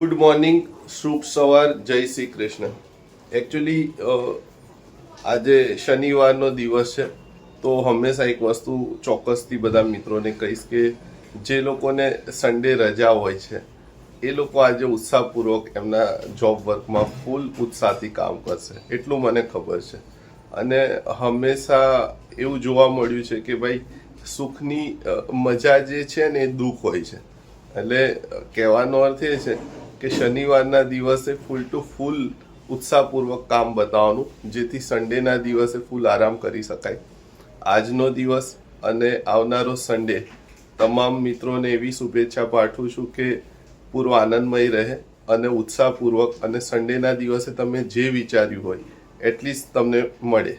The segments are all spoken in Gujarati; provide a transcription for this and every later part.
ગુડ મોર્નિંગ, શુભ સવાર, જય શ્રી કૃષ્ણ. એકચ્યુઅલી આજે શનિવારનો દિવસ છે, તો હંમેશા એક વસ્તુ ચોક્કસથી બધા મિત્રોને કહીશ કે જે લોકોને સન્ડે રજા હોય છે એ લોકો આજે ઉત્સાહપૂર્વક એમના જોબ વર્કમાં ફૂલ ઉત્સાહથી કામ કરશે, એટલું મને ખબર છે. અને હંમેશા એવું જોવા મળ્યું છે કે ભાઈ સુખની મજા જે છે ને એ દુઃખ હોય છે. એટલે કહેવાનો અર્થ એ છે કે શનિવારના દિવસે ફૂલ ટુ ફૂલ ઉત્સાહપૂર્વક કામ બતાવવાનું, જેથી સન્ડેના દિવસે ફૂલ આરામ કરી શકાય. આજનો દિવસ અને આવનારો સન્ડે તમામ મિત્રોને એવી શુભેચ્છા પાઠવું છું કે પૂરો આનંદમય રહે અને ઉત્સાહપૂર્વક, અને સન્ડેના દિવસે તમે જે વિચાર્યું હોય એટલીસ્ટ તમને મળે.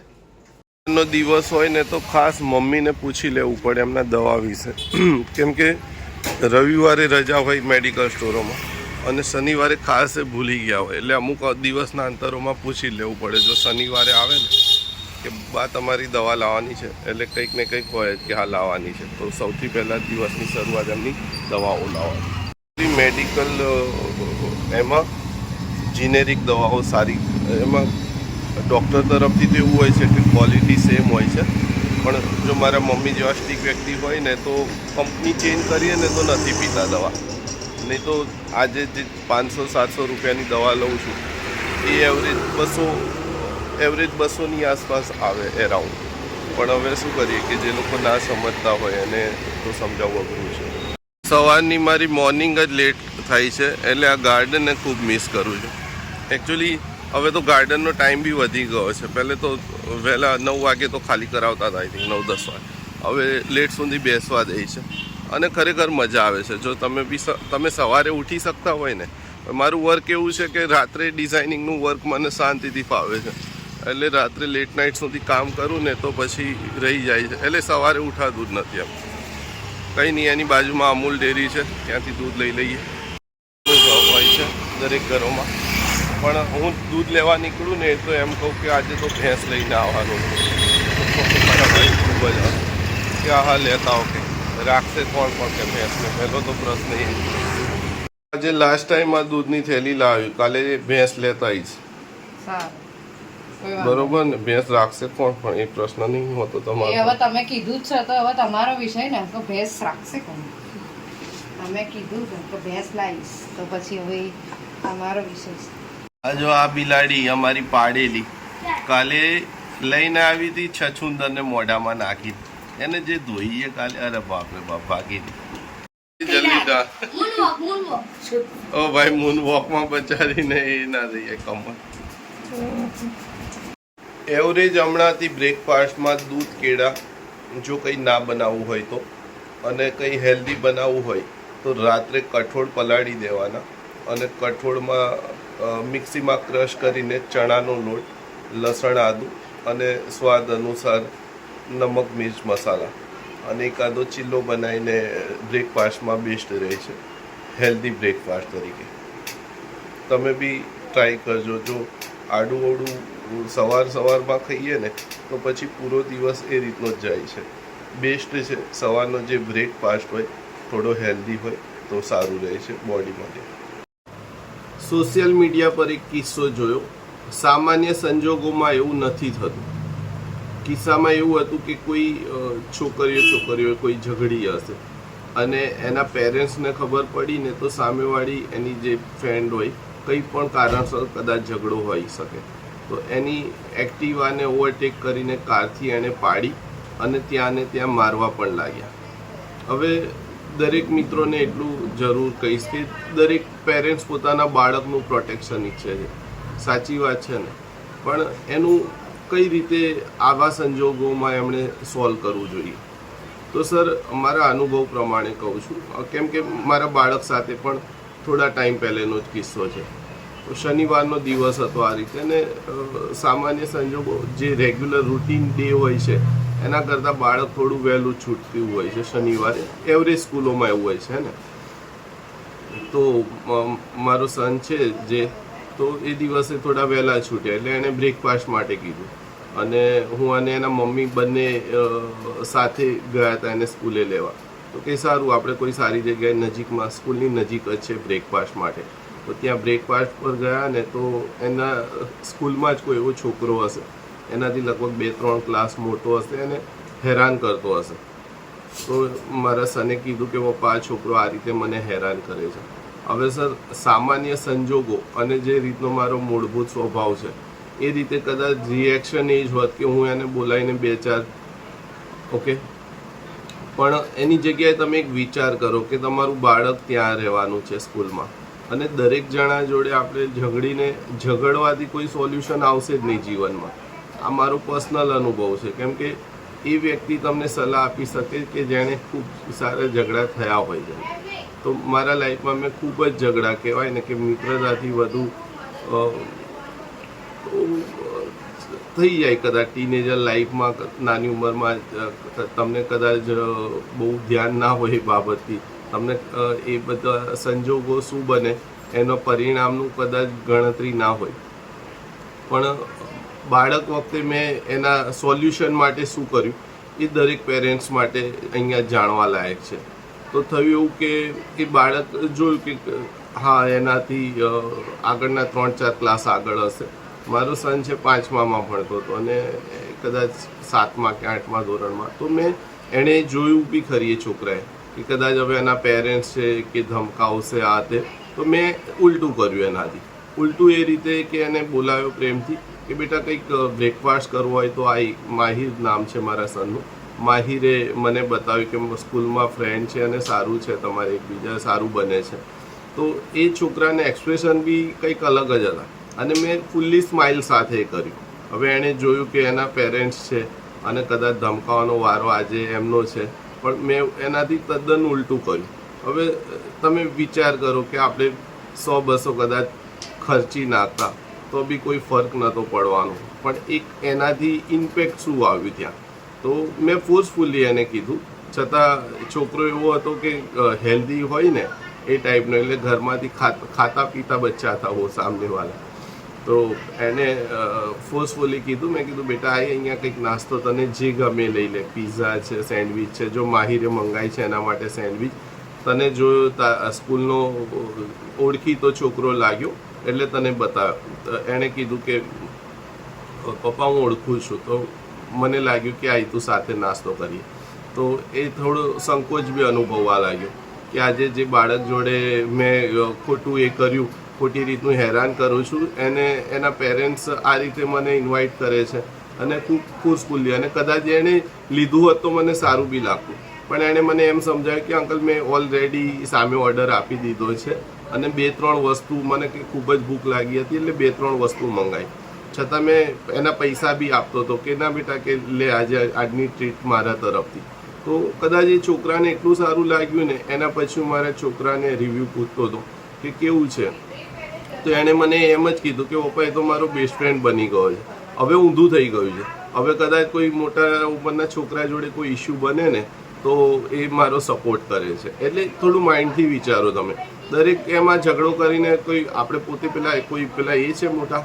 નો દિવસ હોય ને તો ખાસ મમ્મીને પૂછી લેવું પડે એમના દવા વિશે, કેમ કે રવિવારે રજા હોય મેડિકલ સ્ટોરોમાં અને શનિવારે ખાસ ભૂલી ગયા હોય, એટલે અમુક દિવસના અંતરોમાં પૂછી લેવું પડે. જો શનિવારે આવે ને કે બા તમારી દવા લાવવાની છે, એટલે કંઈક ને કંઈક હોય કે હા લાવવાની છે, તો સૌથી પહેલાં દિવસની શરૂઆત એમની દવાઓ લાવવાની. મેડિકલ એમાં જીનેરિક દવાઓ સારી, એમાં ડૉક્ટર તરફથી તો એવું હોય છે કે ક્વોલિટી સેમ હોય છે, પણ જો મારા મમ્મી જેવા સ્ટીક વ્યક્તિ હોય ને તો કંપની ચેન્જ કરીએ ને તો નથી પીતા દવા. નહીં તો આજે જે 500-700 રૂપિયાની દવા લઉં છું એ એવરેજ 200ની આસપાસ આવે એરાઉન્ડ. પણ હવે શું કરીએ કે જે લોકો ના સમજતા હોય એને તો સમજાવવું અઘરું છે. સવારની મારી મોર્નિંગ જ લેટ થાય છે, એટલે આ ગાર્ડનને ખૂબ મિસ કરું છું. એકચ્યુઅલી હવે તો ગાર્ડનનો ટાઈમ બી વધી ગયો છે. પહેલે તો વહેલા 9 વાગે તો ખાલી કરાવતા હતા, આઈ થિંક 9-10 વાગે. હવે લેટ સુધી બેસવા દે છે અને ખરેખર મજા આવે છે. જો તમે સવારે ઉઠી શકતા હોય ને, મારું વર્ક એવું છે કે રાત્રે ડિઝાઇનિંગનું વર્ક મને શાંતિથી ફાવે છે, એટલે રાત્રે લેટ નાઇટ સુધી કામ કરું ને તો પછી રહી જાય છે, એટલે સવારે ઉઠાતું જ નથી. એમ કંઈ નહીં, એની બાજુમાં અમૂલ ડેરી છે, ત્યાંથી દૂધ લઈ લઈએ. હોય છે દરેક ઘરોમાં, પણ હું દૂધ લેવા નીકળું ને તો એમ કહું કે આજે તો ભેંસ લઈને આવવાનું. મારા ભાઈ ખૂબ જ કે હા લેતા હો, કે રાખશે કોણ પણ કે ભેંસને, પહેલો તો પ્રશ્ન એ. આજે લાસ્ટ ટાઈમ આ દૂધની થેલી લાવ્યું, કાલે ભેંસ લેતા આવીશ. બરોબર ને? ભેંસ રાખશે કોણ પણ એ પ્રશ્ન નહીં હોતો તમારો. હવે તમે કીધું જ છે તો હવે તમારો વિષય ને, તો ભેંસ રાખશે કોણ? તમે કીધું છે તો ભેંસ લાવીશ, તો પછી હવે અમારો વિષય છે. આ જો આ બિલાડી અમારી પાડેલી કાલે લઈને આવી હતી, છછુંદરને મોઢામાં નાખી, એને જે ધોઈએ કાલે, અરે બાપ રે બાપ, ભાગી જલ્દી જા. ઓ ભાઈ, મૂન વોકમાં બચારીને એ ના રહીએ કમર. એવરેજ હમણાંથી બ્રેકફાસ્ટમાં દૂધ કેળા, જો કંઈ ના બનાવવું હોય તો, અને કંઈ હેલ્ધી બનાવવું હોય તો રાત્રે કઠોળ પલાળી દેવાના, અને કઠોળમાં મિક્સીમાં ક્રશ કરીને ચણાનો લોટ, લસણ, આદું અને સ્વાદ અનુસાર નમક, મિર્ચ, મસાલા અને એકાદો ચીલ્લો બનાવીને બ્રેકફાસ્ટમાં બેસ્ટ રહે છે, હેલ્ધી બ્રેકફાસ્ટ તરીકે. તમે બી ટ્રાય કરજો. જો આડું ઓડું સવારમાં ખાઈએ ને તો પછી પૂરો દિવસ એ રીતનો જ જાય છે. બેસ્ટ છે સવારનો જે બ્રેકફાસ્ટ હોય, થોડો હેલ્ધી હોય તો સારું રહે છે બોડી માટે. સોશિયલ મીડિયા પર એક કિસ્સો જોયો. સામાન્ય સંજોગોમાં એવું નથી થતું. કિસ્સામાં એવું હતું કે કોઈ છોકરીઓ કોઈ ઝઘડી હશે અને એના પેરેન્ટ્સને ખબર પડી ને તો સામેવાળી એની જે ફ્રેન્ડ હોય, કંઈ પણ કારણસર કદાચ ઝઘડો હોઈ શકે, તો એની એક્ટિવાને ઓવરટેક કરીને કારથી એણે પાડી અને ત્યાં મારવા પણ લાગ્યા. હવે દરેક મિત્રોને એટલું જરૂર કહીશ કે દરેક પેરેન્ટ્સ પોતાના બાળકનું પ્રોટેક્શન ઈચ્છે છે, સાચી વાત છે ને, પણ એનું કઈ રીતે આવા સંજોગોમાં એમણે સોલ્વ કરવું જોઈએ. તો સર, મારા અનુભવ પ્રમાણે કહું છું, કેમ કે મારા બાળક સાથે પણ થોડા ટાઈમ પહેલેનો જ કિસ્સો છે. તો શનિવારનો દિવસ હતો આ રીતે, અને સામાન્ય સંજોગો જે રેગ્યુલર રૂટીન ડે હોય છે એના કરતાં બાળક થોડું વહેલું છૂટતું હોય છે શનિવારે, એવરેજ સ્કૂલોમાં એવું હોય છે ને. તો મારો સન છે જે, તો એ દિવસે થોડા વહેલા છૂટ્યા, એટલે એણે બ્રેકફાસ્ટ માટે કીધું, અને હું અને એના મમ્મી બંને સાથે ગયા હતા એને સ્કૂલે લેવા. તો કે સારું, આપણે કોઈ સારી જગ્યાએ નજીકમાં, સ્કૂલની નજીક જ છે બ્રેકફાસ્ટ માટે, તો ત્યાં બ્રેકફાસ્ટ પર ગયા ને તો એના સ્કૂલમાં જ કોઈ એવો છોકરો હશે, એનાથી લગભગ 2-3 ક્લાસ મોટો હશે અને હેરાન કરતો હશે. તો મારા સને કીધું કે પપ્પા આ છોકરો આ રીતે મને હેરાન કરે છે. હવે સર, સામાન્ય સંજોગો અને જે રીતનો મારો મૂળભૂત સ્વભાવ છે એ રીતે કદાચ રિએક્શન એ જ હોત કે હું એને બોલાવીને 2-4 ઓકે. પણ એની જગ્યાએ તમે એક વિચાર કરો કે તમારું બાળક ત્યાં રહેવાનું છે સ્કૂલમાં, અને દરેક જણા જોડે આપણે ઝઘડવાથી કોઈ સોલ્યુશન આવશે જ નહીં જીવનમાં. આ મારો પર્સનલ અનુભવ છે, કેમ કે એ વ્યક્તિ તમને સલાહ આપી શકે કે જેણે ખૂબ સારા ઝઘડા થયા હોય છે. તો મારા લાઈફમાં મેં ખૂબ જ ઝઘડા કહેવાય ને કે મિત્રતાથી વધુ થઈ જાય કદાચ ટીનેજર લાઈફમાં, નાની ઉંમરમાં તમને કદાચ બહુ ધ્યાન ના હોય એ બાબતથી, તમને એ બધા સંજોગો શું બને એનો પરિણામનું કદાચ ગણતરી ના હોય. પણ બાળક વખતે મેં એના સોલ્યુશન માટે શું કર્યું એ દરેક પેરેન્ટ્સ માટે અહીંયા જાણવા લાયક છે. તો થયું એવું કે એ બાળક જોયું કે હા એનાથી આગળના 3-4 ક્લાસ આગળ હશે. મારો સન છે 5મામાં ભણતો હતો અને કદાચ 7મા કે 8મા ધોરણમાં. તો મેં એણે જોયું બી ખરી એ છોકરાએ કે કદાચ હવે એના પેરેન્ટ્સ છે કે ધમકાવશે આ તે. તો મેં ઉલટું કર્યું એનાથી. ઉલટું એ રીતે કે એને બોલાવ્યો પ્રેમથી કે બેટા કંઈક બ્રેકફાસ્ટ કરવો હોય તો આ માહિર નામ છે મારા સનનું. માહિરે મને બતાવ્યું કે સ્કૂલમાં ફ્રેન્ડ છે અને સારું છે, તમારે એકબીજા સારું બને છે. તો એ છોકરાને એક્સપ્રેશન બી કંઈક અલગ જ હતા અને મેં ફૂલ્લી સ્માઇલ સાથે કર્યું. હવે એણે જોયું કે એના પેરેન્ટ્સ છે અને કદાચ ધમકાવાનો વારો આજે એમનો છે, પણ મેં એનાથી તદ્દન ઉલટું કર્યું. હવે તમે વિચાર કરો કે આપણે 100-200 કદાચ ખર્ચી નાખતા તો બી કોઈ ફરક નહોતો પડવાનો, પણ એક એનાથી ઇમ્પેક્ટ શું આવ્યું ત્યાં. તો મેં ફોર્સફુલી એને કીધું, છતાં છોકરો એવો હતો કે હેલ્ધી હોય ને એ ટાઈપનો, એટલે ઘરમાંથી ખાતા પીતા બચ્ચા હતા વો સામનેવાળા. તો એને ફોર્સફુલી કીધું, મેં કીધું બેટા અહીંયા કંઈક નાસ્તો તને જે ગમે લઈ લે, પિઝા છે, સેન્ડવિચ છે, જો માહિરે મંગાઈ છે એના માટે સેન્ડવિચ. તને જોયો સ્કૂલનો ઓળખીતો છોકરો લાગ્યો એટલે તને બતાવ્યો. એણે કીધું કે પપ્પા હું ઓળખું છું. તો મને લાગ્યું કે આ તું સાથે નાસ્તો કરીએ. તો એ થોડો સંકોચ બી અનુભવવા લાગ્યો કે આજે જે બાળક જોડે મેં ખોટું એ કર્યું, ખોટી રીતનું હેરાન કરું છું, એને એના પેરેન્ટ્સ આ રીતે મને ઇન્વાઇટ કરે છે અને ખૂબ ફોર્સફુલી. અને કદાચ એણે લીધું હોત તો મને સારું બી લાગતું, પણ એણે મને એમ સમજાવ્યું કે અંકલ મેં ઓલરેડી સામે ઓર્ડર આપી દીધો છે અને 2-3 વસ્તુ મને કે ખૂબ જ ભૂખ લાગી હતી એટલે 2-3 વસ્તુ મંગાવી. છતાં મેં એના પૈસા બી આપતો હતો કે ના બેટા કે લે આજની ટ્રીટ મારા તરફથી. તો કદાચ એ છોકરાને એટલું સારું લાગ્યું ને, એના પછી હું મારા છોકરાને રિવ્યૂ પૂછતો હતો કે કેવું છે. તો એણે મને એમ જ કીધું કે પપ્પા એ તો મારો બેસ્ટ ફ્રેન્ડ બની ગયો છે. હવે ઊંધું થઈ ગયું છે. હવે કદાચ કોઈ મોટા ઉંમરના છોકરા જોડે કોઈ ઇસ્યુ બને ને તો એ મારો સપોર્ટ કરે છે. એટલે થોડું માઇન્ડથી વિચારો તમે. દરેક એમાં ઝઘડો કરીને કોઈ આપણે પોતે પેલા એ છે મોટા,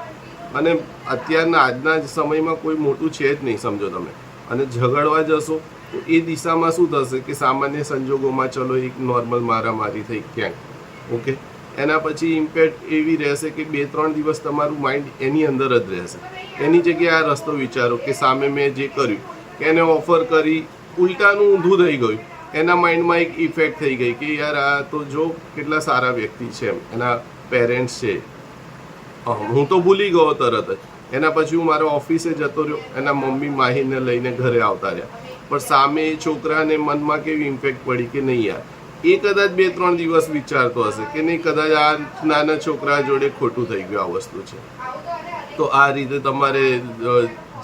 અને અત્યારના આજના સમયમાં કોઈ મોટું છે જ નહીં, સમજો તમે. અને ઝઘડવા જશો તો એ દિશામાં શું થશે કે સામાન્ય સંજોગોમાં ચલો એક નોર્મલ મારામારી થઈ ક્યાંક, ઓકે, એના પછી ઇમ્પેક્ટ એવી રહેશે કે 2-3 દિવસ તમારું માઇન્ડ એની અંદર જ રહેશે. એની જગ્યાએ આ રસ્તો વિચારો કે સામે મેં જે કર્યું કે એને ઓફર કરી, ઉલટાનું ઊંધું થઈ ગયું. એના માઇન્ડમાં એક ઇફેક્ટ થઈ ગઈ કે યાર આ તો જો કેટલા સારા વ્યક્તિ છે, એના પેરેન્ટ્સ છે. હું તો ભૂલી ગયો તરત જ. એના પછી હું મારા ઓફિસે જતો રહ્યો, એના મમ્મી માહીને લઈને ઘરે આવતા રહ્યા, પણ સામે એ છોકરાને મનમાં કેવી ઇમ્પેક્ટ પડી કે નહીં યાર, એ કદાચ 2-3 દિવસ વિચારતો હશે કે નહીં કદાચ આ નાના છોકરા જોડે ખોટું થઈ ગયું આ વસ્તુ છે. તો આ રીતે તમારે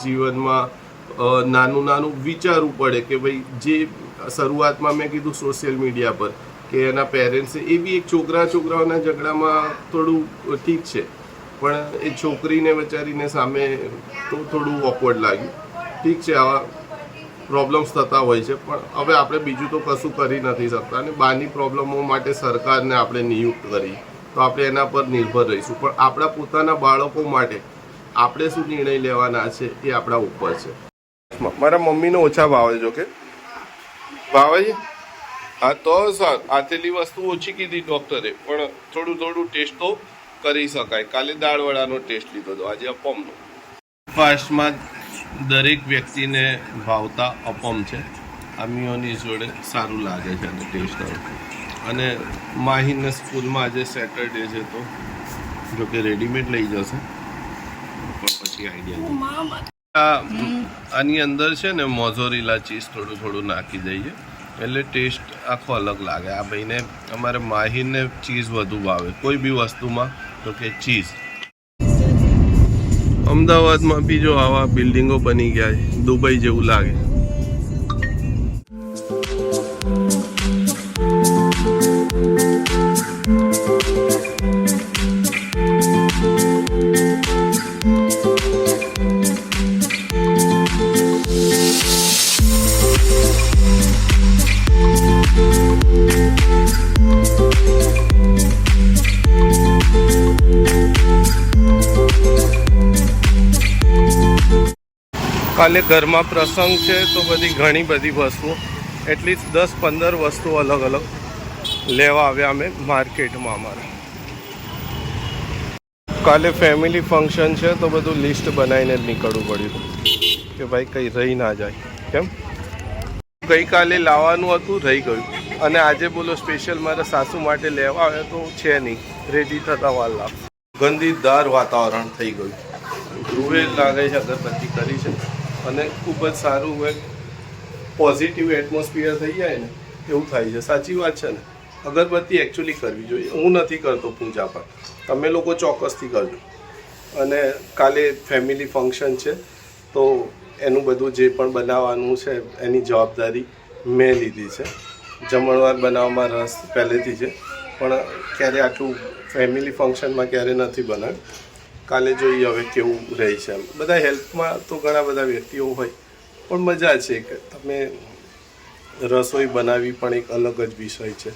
જીવનમાં નાનું વિચારવું પડે કે ભાઈ જે શરૂઆતમાં મેં કીધું સોશિયલ મીડિયા પર કે એના પેરેન્ટ્સ એ બી એક છોકરાઓના ઝઘડામાં થોડું ઠીક છે, પણ એ છોકરીને બચારીને સામે તો થોડું ઓકવર્ડ લાગ્યું. ઠીક છે, આવા પ્રોબ્લેમ્સ થતા હોય છે, પણ હવે આપણે બીજું તો કશું કરી નથી શકતા. અને બહારની પ્રોબ્લેમો માટે સરકારને આપણે નિયુક્ત કરી તો આપણે એના પર નિર્ભર રહીશું, પણ આપણા પોતાના બાળકો માટે આપણે શું નિર્ણય લેવાના છે એ આપણા ઉપર છે. મારા મમ્મીને ઓછા ભાવે, જો કે ભાવે છે. હા તો સર આટલી વસ્તુ ઓછી કીધી ડૉક્ટરે, પણ થોડું થોડું ટેસ્ટ તો કરી શકાય. કાલે દાળવડાનો ટેસ્ટ લીધો હતો, આજે અપમનો. બ્રેકફાસ્ટમાં દરેક વ્યક્તિને ભાવતા અપમ છે. આ મિયોનીઝ જોડે સારું લાગે છે અને ટેસ્ટ કરો. અને માહીને સ્કૂલમાં આજે સેટરડે છે તો જો કે રેડીમેડ લઈ જશે, પણ પછી આઈડિયા આની અંદર છે ને મોઝોરેલા ચીઝ થોડું થોડું નાખી દઈએ એટલે ટેસ્ટ આખો અલગ લાગે. આ ભાઈને અમારે માહીને ચીઝ વધુ ભાવે કોઈ બી વસ્તુમાં, તો કે ચીઝ. અમદાવાદમાં બી જો આવા બિલ્ડિંગો બની ગયા છે, દુબઈ જેવું લાગે. કાલે ઘરમાં પ્રસંગ છે તો ઘણી બધી વસ્તુઓ, એટલીસ્ટ 10-15 વસ્તુઓ અલગ અલગ લેવા આવ્યા અમે માર્કેટમાં. અમારે કાલે ફેમિલી ફંક્શન છે તો બધું લિસ્ટ બનાવીને જ નીકળવું પડ્યું કે ભાઈ કંઈ રહી ના જાય. કેમ ગઈકાલે લાવવાનું હતું, રહી ગયું. અને આજે બોલો સ્પેશિયલ મારા સાસુ માટે લેવા આવ્યા તો છે નહીં, રેડી થતા વાર લાગે. ગંદીદાર વાતાવરણ થઈ ગયું. ધ્રુવે લાગે છે અગરબત્તી કરી છે અને ખૂબ જ સારું હોય, પોઝિટિવ એટમોસ્ફિયર થઈ જાય ને એવું થાય છે. સાચી વાત છે ને, અગરબત્તી એકચ્યુઅલી કરવી જોઈએ. હું નથી કરતો પૂજા પાઠ, તમે લોકો ચોક્કસથી કરજો. અને કાલે ફેમિલી ફંક્શન છે તો એનું બધું જે પણ બનાવવાનું છે એની જવાબદારી મેં લીધી છે. જમણવાર બનાવવામાં રસ પહેલેથી છે, પણ ક્યારે આટલું ફેમિલી ફંક્શનમાં ક્યારે નથી બનાવ્યું. કાલે જોઈએ હવે કેવું રહે છે. બધા હેલ્પમાં તો ઘણા બધા વ્યક્તિઓ હોય, પણ મજા છે કે તમે રસોઈ બનાવવી પણ એક અલગ જ વિષય છે.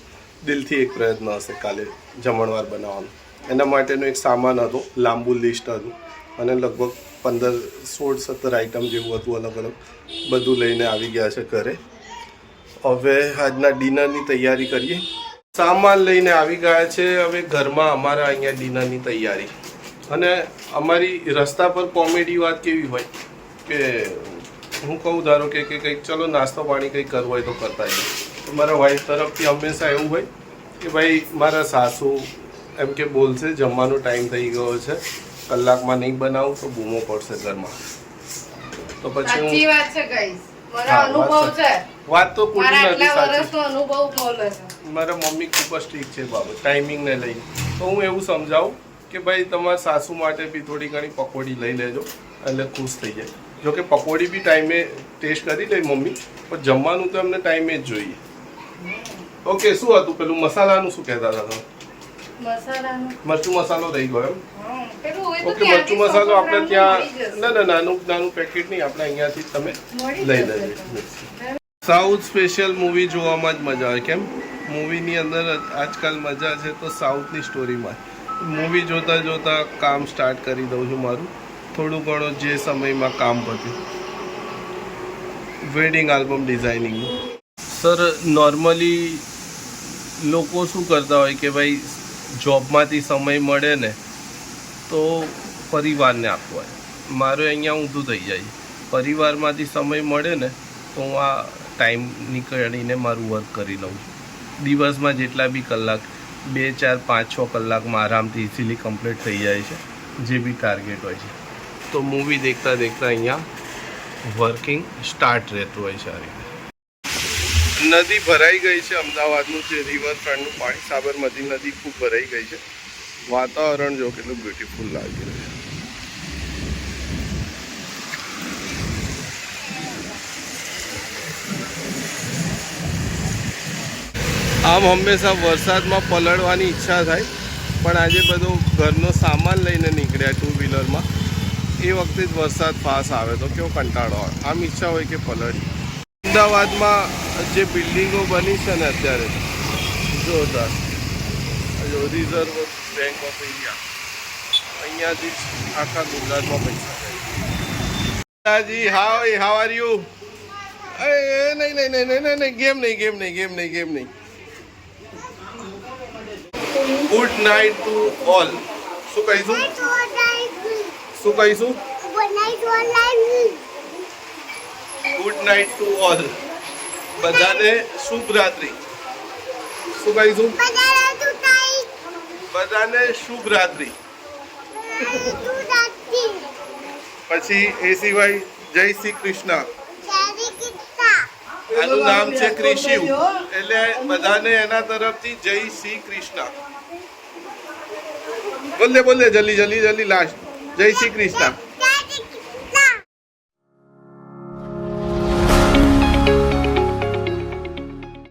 દિલથી એક પ્રયત્ન હશે કાલે જમણવાર બનાવવાનો. એના માટેનો એક સામાન હતો, લાંબુ લિસ્ટ હતું અને લગભગ 15-16-17 આઈટમ જેવું હતું અલગ અલગ. બધું લઈને આવી ગયા છે ઘરે. હવે આજના ડિનરની તૈયારી કરીએ. સામાન લઈને આવી ગયા છે, હવે ઘરમાં અમારા અહીંયા ડિનરની તૈયારી. અને અમારી રસ્તા પર કોમેડી વાત કેવી હોય કે હું કહું ધારો કે કંઈક ચલો નાસ્તો પાણી કંઈક કરવું હોય તો કરતા જઈએ. મારા વાઈફ તરફથી હંમેશા એવું હોય કે ભાઈ મારા સાસુ એમ કે બોલશે જમવાનો ટાઈમ થઈ ગયો છે, કલાકમાં નહીં બનાવું તો બૂમો પડશે ઘરમાં. તો પછી સાચી વાત છે ગાઈસ, મારા અનુભવ છે. વાત તો ખોટી નથી, વર્ષનો અનુભવ બોલે છે. મારા મમ્મી ખૂબ જ સ્ટ્રિક્ટ છે બાબત ટાઈમિંગને લઈને. તો હું એવું સમજાવું કે ભાઈ તમારા સાસુ માટે બી થોડી ઘણી પકોડી લઈ લેજો એટલે ખુશ થઈ જાય. જો કે પકોડી બી ટાઈમે ટેસ્ટ કરી લે મમ્મી, પણ જમવાનું તો એમને ટાઈમે જ જોઈએ. ઓકે, શું હતું પેલું મસાલાનું શું કહેતા હતા તમે? મરચું મસાલો રહી ગયો એમ? ઓકે, મરચું મસાલો આપણે ત્યાં ના નાનું પેકેટ નહીં, આપણે અહીંયાથી તમે લઈ લેજો. સાઉથ સ્પેશિયલ મૂવી જોવામાં જ મજા આવે. કેમ મૂવીની અંદર આજકાલ મજા છે તો સાઉથની સ્ટોરીમાં. મૂવી જોતાં જોતાં કામ સ્ટાર્ટ કરી દઉં છું મારું, થોડું ઘણું જે સમયમાં કામ પત્યું. વેડિંગ આલ્બમ ડિઝાઇનિંગનું. સર નોર્મલી લોકો શું કરતા હોય કે ભાઈ જોબમાંથી સમય મળે ને તો પરિવારને આપવો હોય. મારે અહીંયા ઊંધું થઈ જાય. પરિવારમાંથી સમય મળે ને તો હું આ ટાઈમ નીકળીને મારું વર્ક કરી લઉં છું. દિવસમાં જેટલા બી કલાક 2, 4, 5, 6 કલાકમાં આરામથી ઇઝીલી કમ્પ્લીટ થઈ જાય છે જે બી ટાર્ગેટ હોય છે. તો મૂવી દેખતા દેખતા અહીંયા વર્કિંગ સ્ટાર્ટ રહેતું હોય છે. આ રીતે નદી ભરાઈ ગઈ છે. અમદાવાદનું જે રિવરફ્રન્ટનું પાણી, સાબરમતી નદી ખૂબ ભરાઈ ગઈ છે. વાતાવરણ જો કેટલું બ્યુટીફુલ લાગી રહ્યું છે. આમ હંમેશા વરસાદમાં પલળવાની ઈચ્છા થાય, પણ આજે બધો ઘરનો સામાન લઈને નીકળ્યા 2 વ્હીલરમાં. એ વખતે જ વરસાદ ફાસ્ટ આવે તો કેવો કંટાળો આવે. આમ ઈચ્છા હોય કે પલળી. અમદાવાદમાં જે બિલ્ડિંગો બની છે ને અત્યારે જોરદાર, રિઝર્વ બેંક ઓફ ઇન્ડિયા, અહીંયાથી આખા ગુજરાતમાં પૈસા જાય. જી હાવ આર યુ? નહીં ગેમ નહીં. Good night to all. શું કહીશું? શું કહીશું? Good night to all. બધાને શુભ રાત્રિ. શું કહીશું? બધાને શુભ રાત્રિ. પછી એ સિવાય જય શ્રી કૃષ્ણ. આનું નામ છે ક્રિશિવ, એટલે બધાને એના તરફથી જય શ્રી કૃષ્ણ. બોલ દે જલ્દી લાસ્ટ. જય શ્રી કૃષ્ણ.